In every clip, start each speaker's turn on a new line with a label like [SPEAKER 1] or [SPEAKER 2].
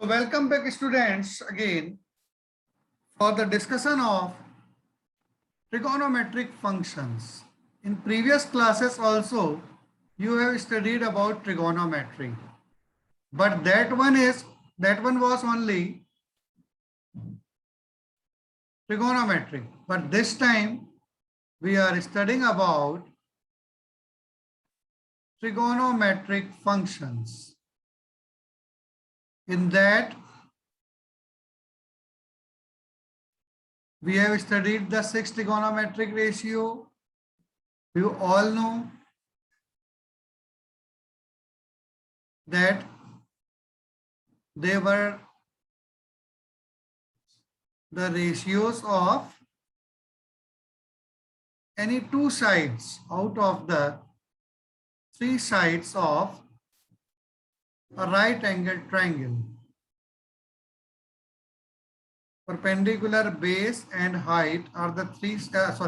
[SPEAKER 1] So welcome back students again for the discussion of trigonometric functions. In previous classes also you have studied about trigonometry, but that one was only trigonometric, but this time we are studying about trigonometric functions. In that we have studied the 6 trigonometric ratio. You all know that they were the ratios of any two sides out of the three sides of a right angled triangle. Perpendicular base and height are the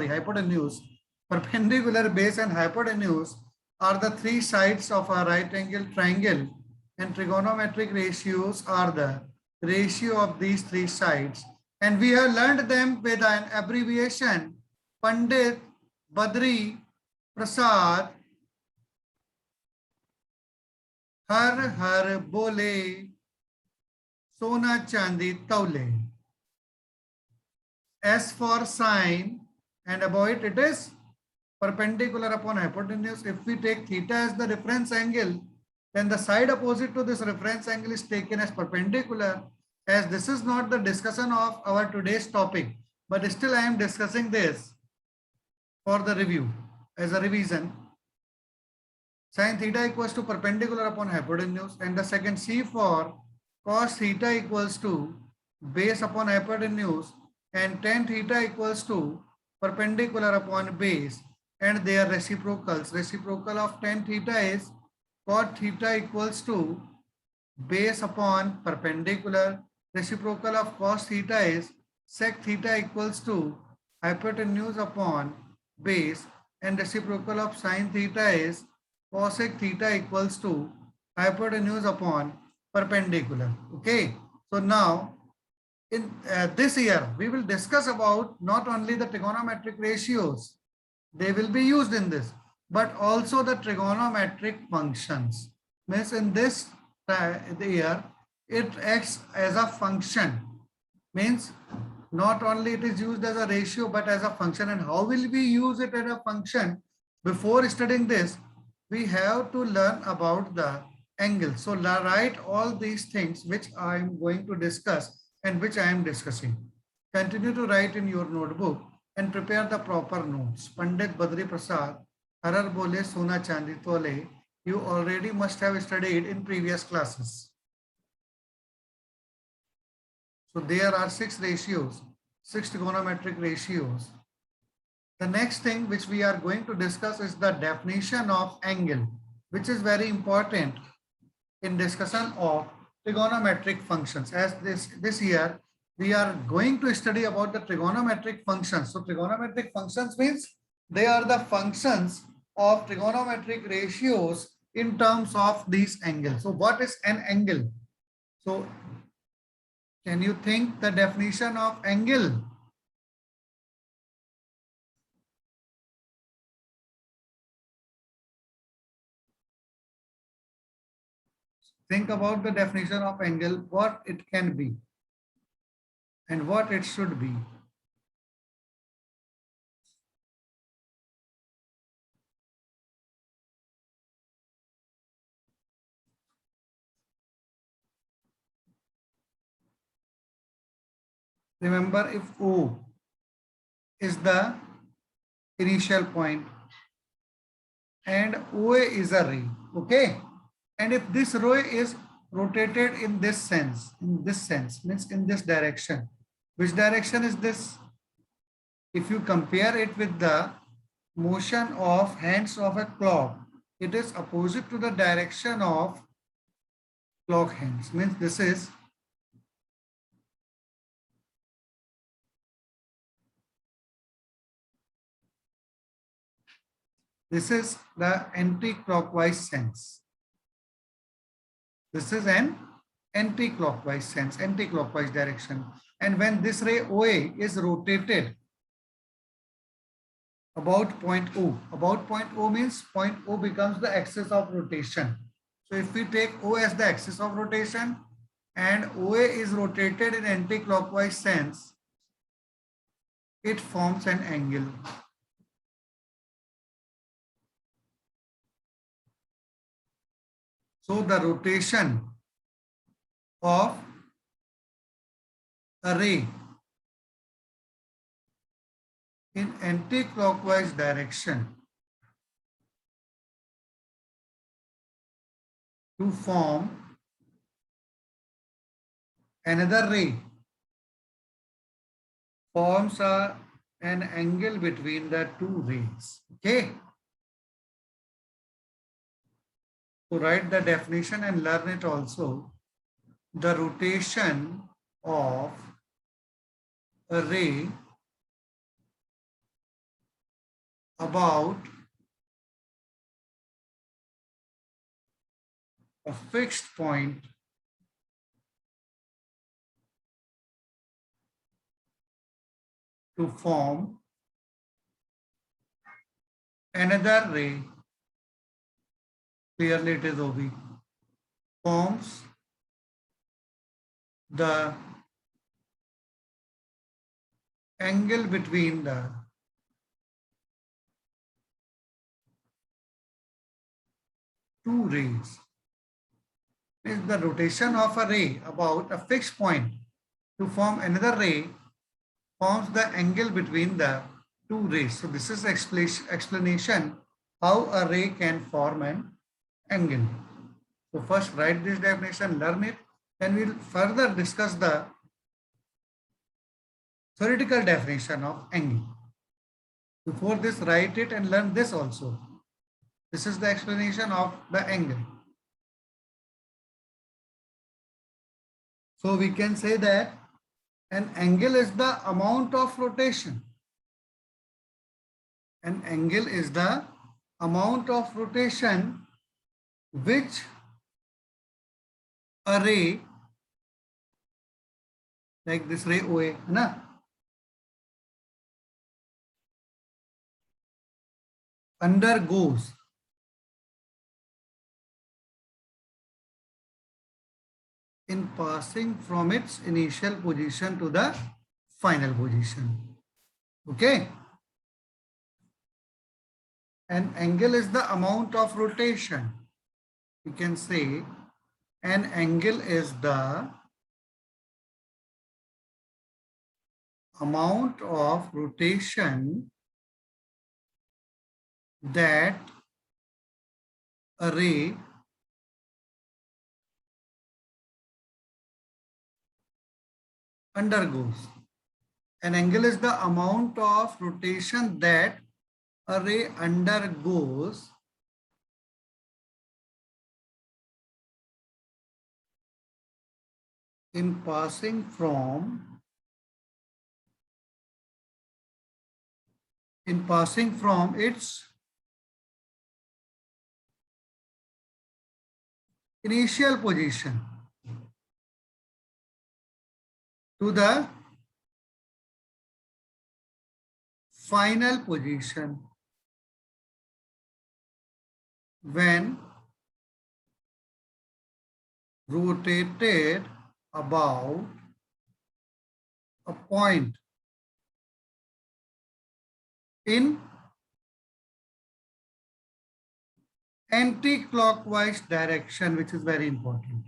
[SPEAKER 1] hypotenuse. Perpendicular base and hypotenuse are the three sides of a right angled triangle, and trigonometric ratios are the ratio of these three sides. And we have learned them with an abbreviation. Pandit Badri Prasad हर हर बोले सोना चांदी तौले. S for sine, and above it is perpendicular upon hypotenuse. If we take theta as the reference angle, then the side opposite to this reference angle is taken as perpendicular. As this is not the discussion of our today's topic, but still I am discussing this for the review as a revision. Sin theta equals to perpendicular upon hypotenuse, and the second C for cos theta equals to base upon hypotenuse, and tan theta equals to perpendicular upon base, and they are reciprocals. Reciprocal of tan theta is cot theta equals to base upon perpendicular. Reciprocal of cos theta is sec theta equals to hypotenuse upon base, and reciprocal of sin theta is cosec theta equals to hypotenuse upon perpendicular. Okay, so now in this year we will discuss about not only the trigonometric ratios, they will be used in this, but also the trigonometric functions. Means in this year it acts as a function. Means not only it is used as a ratio but as a function. And how will we use it as a function? Before studying this, we have to learn about the angle. So write all these things which I am going to discuss and which I am discussing. Continue to write in your notebook and prepare the proper notes. Pandit Badri Prasad, Harar Bole Sona Chandi Tole, you already must have studied in previous classes. So there are 6 ratios, 6 trigonometric ratios. The next thing which we are going to discuss is the definition of angle, which is very important in discussion of trigonometric functions. As this year we are going to study about the trigonometric functions. So trigonometric functions means they are the functions of trigonometric ratios in terms of these angles. So what is an angle? So can you think the definition of angle? Think about the definition of angle, what it can be and what it should be. Remember, if O is the initial point and OA is a ray, okay? And if this ray is rotated in this sense means in this direction. Which direction is this? If you compare it with the motion of hands of a clock, it is opposite to the direction of clock hands. Means this is the anti-clockwise sense. This is an anti-clockwise sense, anti-clockwise direction. And when this ray OA is rotated about point O, about point O means point O becomes the axis of rotation. So if we take O as the axis of rotation and OA is rotated in anti-clockwise sense, it forms an angle. So the rotation of a ray in anti-clockwise direction to form another ray forms an angle between the two rays. Okay. So write the definition and learn it also. The rotation of a ray about a fixed point to form another ray, clearly it is OB, forms the angle between the two rays. Is the rotation of a ray about a fixed point to form another ray forms the angle between the two rays. So this is explanation how a ray can form an angle. So first write this definition, learn it, then we'll further discuss the theoretical definition of angle. Before this, write it and learn this also. This is the explanation of the angle. So we can say that an angle is the amount of rotation. An angle is the amount of rotation which a ray, like this ray OA, undergoes in passing from its initial position to the final position. Okay. An angle is the amount of rotation. We can say an angle is the amount of rotation that a ray undergoes. An angle is the amount of rotation that a ray undergoes in passing from its initial position to the final position when rotated about a point in anti-clockwise direction, which is very important.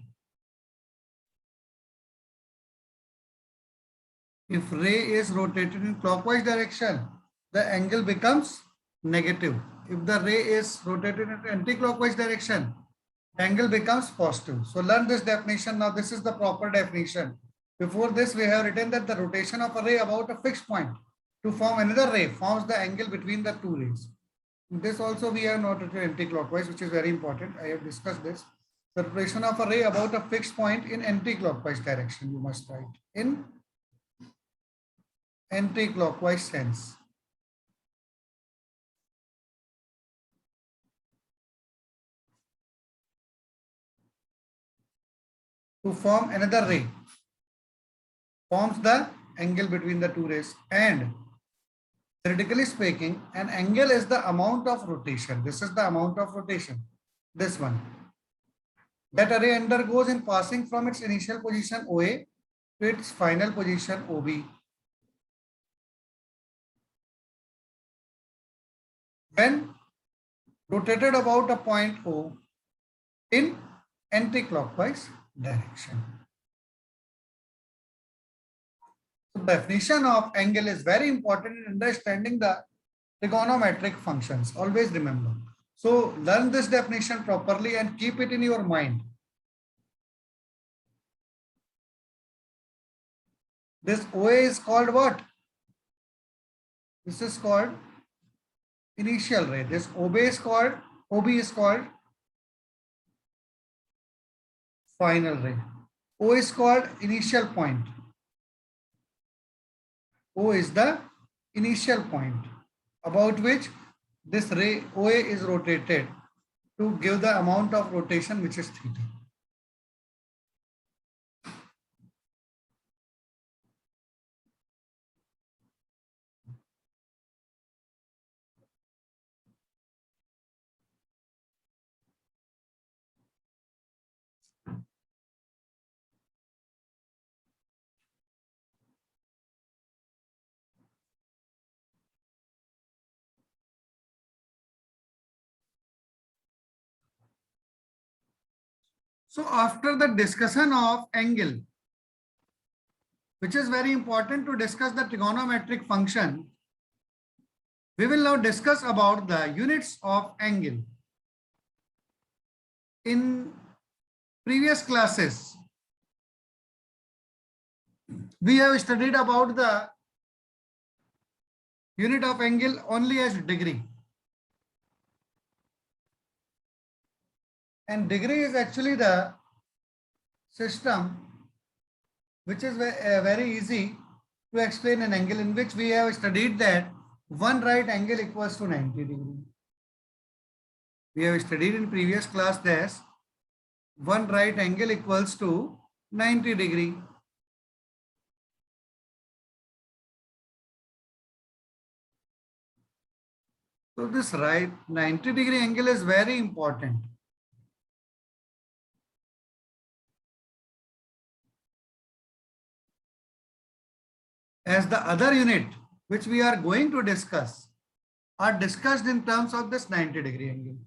[SPEAKER 1] If ray is rotated in clockwise direction, the angle becomes negative. If the ray is rotated in anti-clockwise direction, the angle becomes positive. So learn this definition. Now this is the proper definition. Before this, we have written that the rotation of a ray about a fixed point to form another ray forms the angle between the two rays. This also we have noted anti-clockwise, which is very important. I have discussed this. The rotation of a ray about a fixed point in anti-clockwise direction, you must write in anti-clockwise sense. to form another ray, forms the angle between the two rays. And theoretically speaking, an angle is the amount of rotation. This is the amount of rotation, this one, that a ray undergoes in passing from its initial position OA to its final position OB. When rotated about a point O in anti-clockwise direction. So definition of angle is very important in understanding the trigonometric functions. Always remember. So learn this definition properly and keep it in your mind. This OA is called what? This is called initial ray. This OB is called final ray. O is called initial point. O is the initial point about which this ray OA is rotated to give the amount of rotation which is theta. So after the discussion of angle, which is very important to discuss the trigonometric function, we will now discuss about the units of angle. In previous classes, we have studied about the unit of angle only as degree. And degree is actually the system which is very easy to explain an angle, in which we have studied that one right angle equals to 90 degree. We have studied in previous class that one right angle equals to 90 degree. So this right 90 degree angle is very important. As the other unit which we are going to discuss are discussed in terms of this 90 degree angle.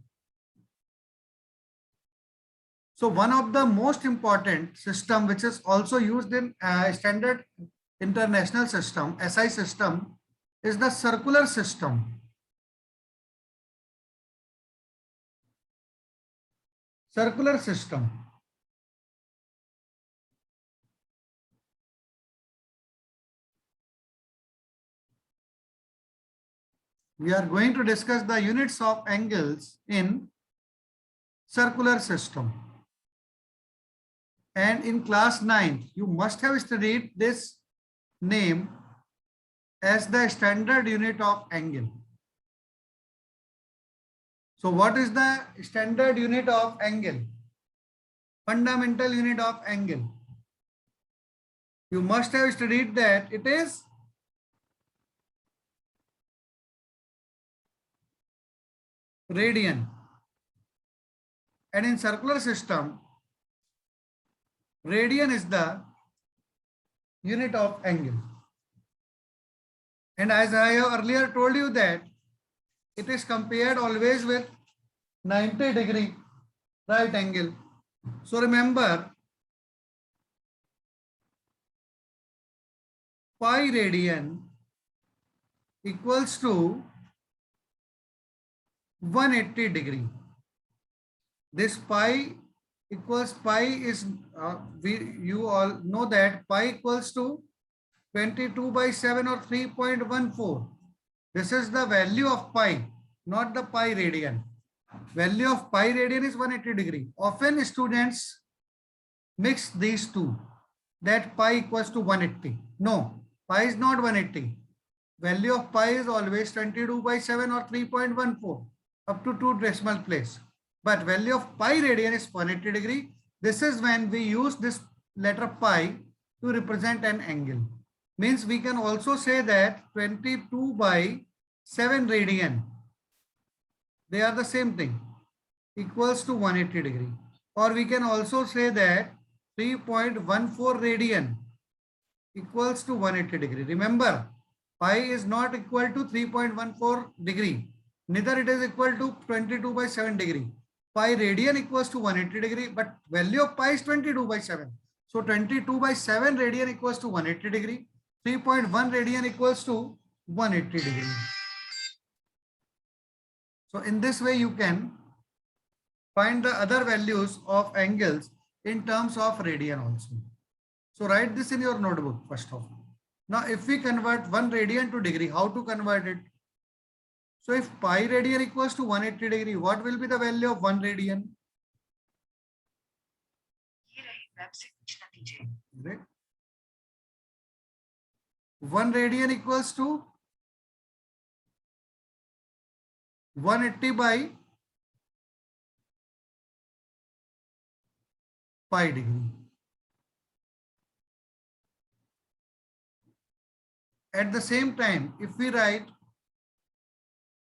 [SPEAKER 1] So one of the most important system which is also used in standard international system, SI system, is the circular system. Circular system. We are going to discuss the units of angles in circular system. And in class 9, you must have studied this name as the standard unit of angle. So what is the standard unit of angle? Fundamental unit of angle. You must have studied that it is radian. And in circular system, radian is the unit of angle. And as I have earlier told you that it is compared always with 90 degree right angle. So remember, pi radian equals to 180 degree. This pi equals pi is you all know that pi equals to 22/7 or 3.14. This is the value of pi, not the pi radian. Value of pi radian is 180 degree. Often students mix these two, that pi equals to 180. No, pi is not 180. Value of pi is always 22/7 or 3.14 up to 2 decimal place. But value of pi radian is 180 degree. This is when we use this letter pi to represent an angle. Means we can also say that 22 by 7 radian, they are the same thing, equals to 180 degree. Or we can also say that 3.14 radian equals to 180 degree. Remember, pi is not equal to 3.14 degree. Neither it is equal to 22 by 7 degree. Pi radian equals to 180 degree, but value of pi is 22 by 7. So 22 by 7 radian equals to 180 degree. 3.1 radian equals to 180 degree. So in this way, you can find the other values of angles in terms of radian also. So write this in your notebook first of all. Now, if we convert 1 radian to degree, how to convert it? So if pi radian equals to 180 degree, what will be the value of 1 radian? Right. 1 radian equals to 180 by pi degree. At the same time, if we write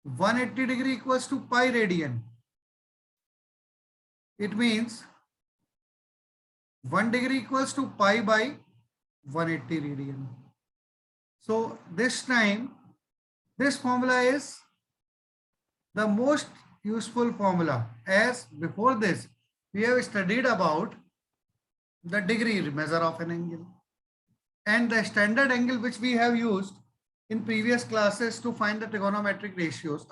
[SPEAKER 1] 180 degree equals to pi radian, it means 1 degree equals to pi by 180 radian. So this time, this formula is the most useful formula. As before this, we have studied about the degree measure of an angle. And the standard angle which we have used in previous classes to find the trigonometric ratios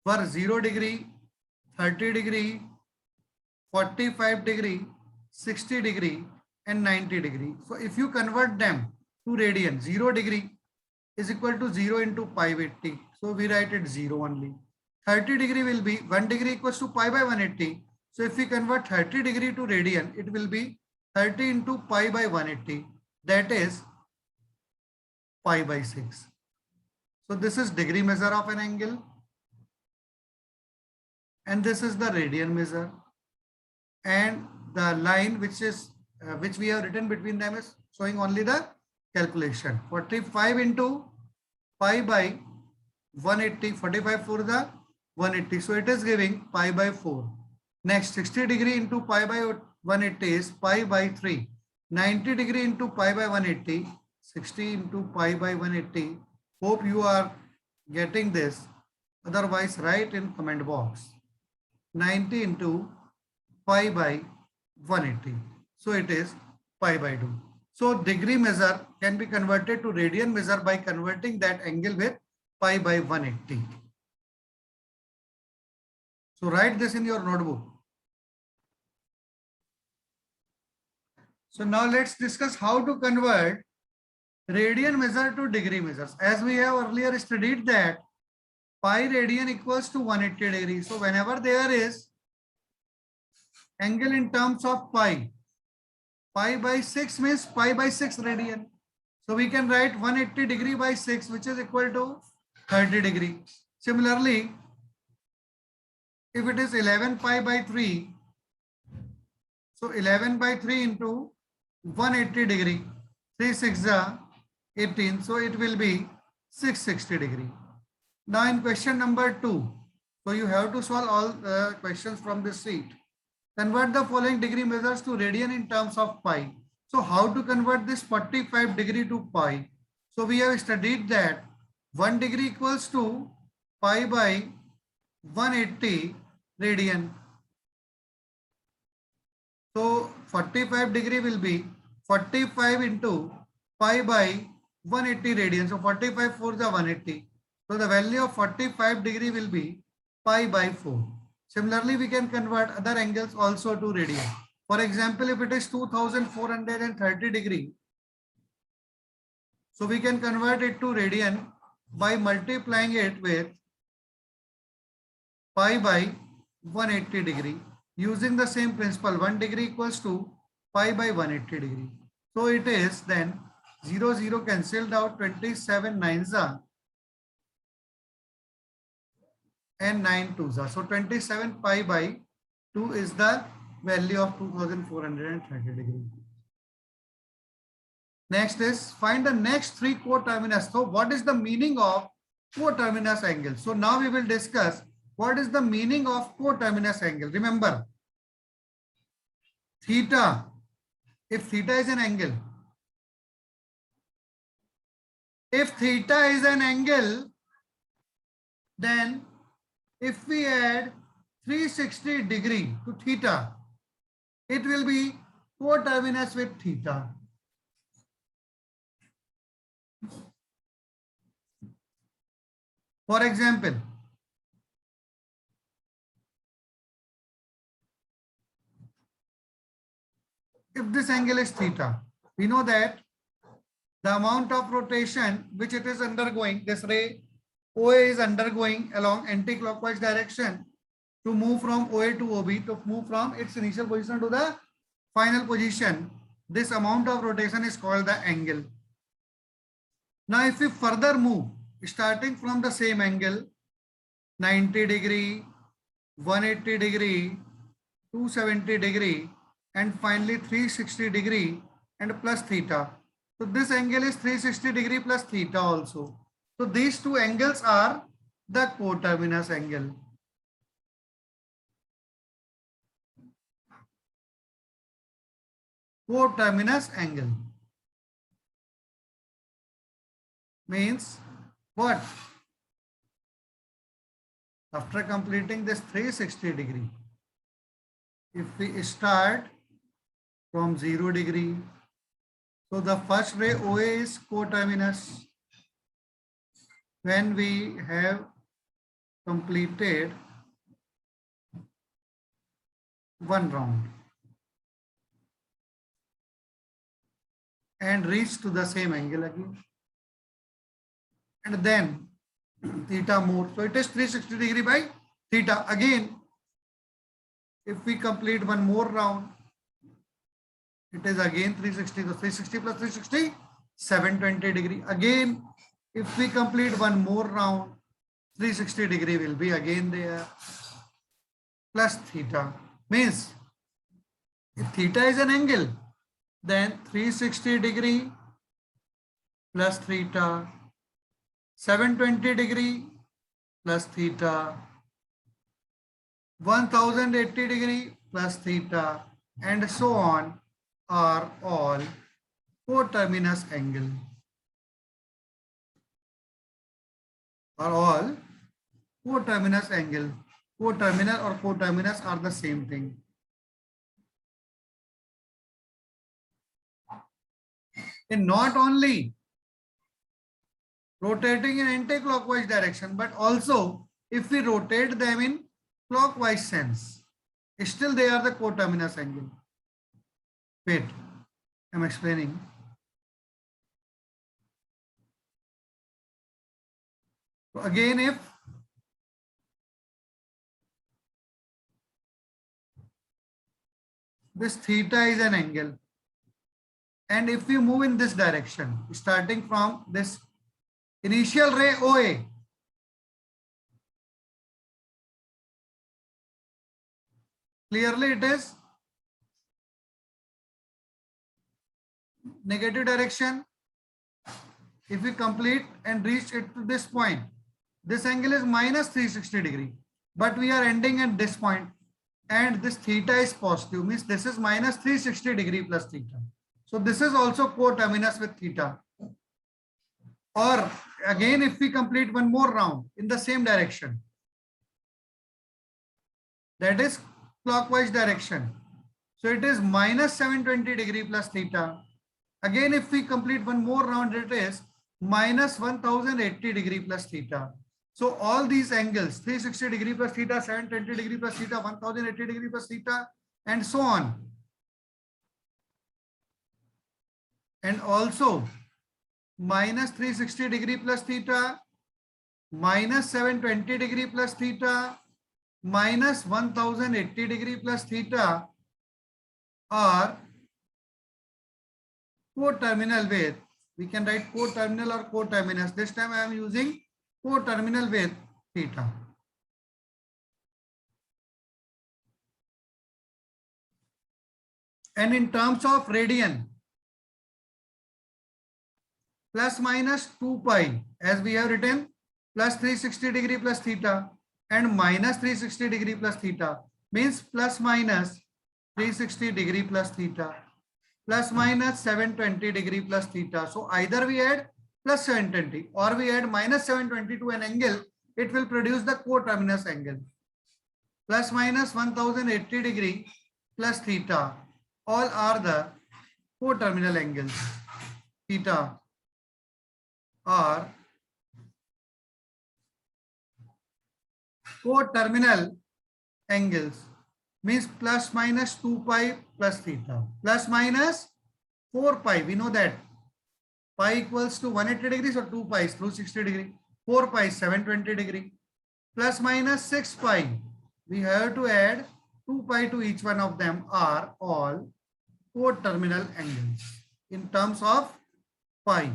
[SPEAKER 1] were 0 degree, 30 degree, 45 degree, 60 degree, and 90 degree. So if you convert them to radian, 0 degree is equal to 0 into pi by 80. So we write it 0 only. 30 degree will be 1 degree equals to pi by 180. So if we convert 30 degree to radian, it will be 30 into pi by 180. That is pi by 6. So this is degree measure of an angle. And this is the radian measure. And the line which we have written between them is showing only the calculation. 45 into pi by 180. 45 for the 180. So it is giving pi by 4. Next, 60 degree into pi by 180 is pi by 3. 90 degree into pi by 180. 60 into pi by 180. Hope you are getting this. Otherwise, write in comment box. 90 into pi by 180. So it is pi by 2. So degree measure can be converted to radian measure by converting that angle with pi by 180. So write this in your notebook. So now let's discuss how to convert radian measure to degree measures. As we have earlier studied that pi radian equals to 180 degrees. So whenever there is angle in terms of pi by 6 means pi by 6 radian. So we can write 180 degree by 6, which is equal to 30 degree. Similarly, if it is 11 pi by 3, so 11 by 3 into 180 degree, 3 6 are 18, so it will be 660 degree. Now in question number 2, so you have to solve all the questions from this sheet. Convert the following degree measures to radian in terms of pi. So how to convert this 45 degree to pi? So we have studied that 1 degree equals to pi by 180 radian. So 45 degree will be 45 into pi by 180 radian. So 45 for the 180. So the value of 45 degree will be pi by 4. Similarly, we can convert other angles also to radian. For example, if it is 2430 degree, so we can convert it to radian by multiplying it with pi by 180 degree. Using the same principle, 1 degree equals to pi by 180 degree. So it is then 0 0 cancelled out, 27 9s are and 9 2s are. So 27 pi by 2 is the value of 2430 degree. Next is find the next three coterminous. So what is the meaning of coterminous angle? So now we will discuss what is the meaning of coterminous angle. Remember, theta, if theta is an angle, if theta is an angle, then if we add 360 degree to theta, it will be coterminous with theta. For example, if this angle is theta, we know that the amount of rotation which it is undergoing, this ray OA is undergoing along anti-clockwise direction to move from OA to OB, to move from its initial position to the final position. This amount of rotation is called the angle. Now, if we further move, starting from the same angle, 90 degree, 180 degree, 270 degree, and finally 360 degree and plus theta. So this angle is 360 degree plus theta also. So these two angles are the coterminous angle. Coterminous angle means what? After completing this 360 degree, if we start from 0 degree, so the first ray OA is coterminous. When we have completed one round and reached to the same angle again, and then theta more, so it is 360 degree by theta. Again, if we complete one more round, it is again 360, so 360 plus 360, 720 degree. Again, if we complete one more round, 360 degree will be again there, plus theta. Means if theta is an angle, then 360 degree plus theta, 720 degree plus theta, 1080 degree plus theta, and so on are all coterminous angle. Are all coterminous angle. Coterminal or coterminous are the same thing. And not only rotating in anti-clockwise direction, but also if we rotate them in clockwise sense, still they are the coterminous angle. Wait, I'm explaining. So again, if this theta is an angle, and if we move in this direction, starting from this initial ray OA, clearly it is negative direction. If we complete and reach it to this point, this angle is minus 360 degree, but we are ending at this point, and this theta is positive, means this is minus 360 degree plus theta. So this is also coterminous with theta. Or again, if we complete one more round in the same direction, that is clockwise direction, so it is minus 720 degree plus theta. Again, if we complete one more round, it is minus 1080 degree plus theta. So all these angles, 360 degree plus theta, 720 degree plus theta, 1080 degree plus theta, and so on. And also minus 360 degree plus theta, minus 720 degree plus theta, minus 1080 degree plus theta are coterminal with, we can write coterminal or coterminous. This time I am using coterminal with theta. And in terms of radian, plus minus 2 pi, as we have written, plus 360 degree plus theta and minus 360 degree plus theta, means plus minus 360 degree plus theta plus minus 720 degree plus theta. So either we add plus 720 or we add minus 720 to an angle, it will produce the coterminous angle. Plus minus 1080 degree plus theta, all are the coterminal angles. Theta are coterminal angles, means plus minus 2 pi plus theta, plus minus 4 pi. We know that pi equals to 180 degrees or 2 pi is 360 degree. 4 pi is 720 degree. Plus minus 6 pi. We have to add 2 pi to each one of them, are all coterminal angles in terms of pi.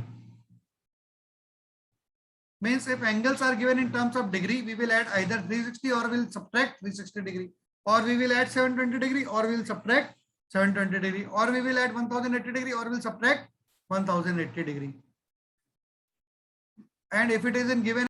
[SPEAKER 1] Means if angles are given in terms of degree, we will add either 360 or we will subtract 360 degree, or we will add 720 degree or we will subtract 720 degree, or we will add 1080 degree or we will subtract 1080 degree. And if it is in given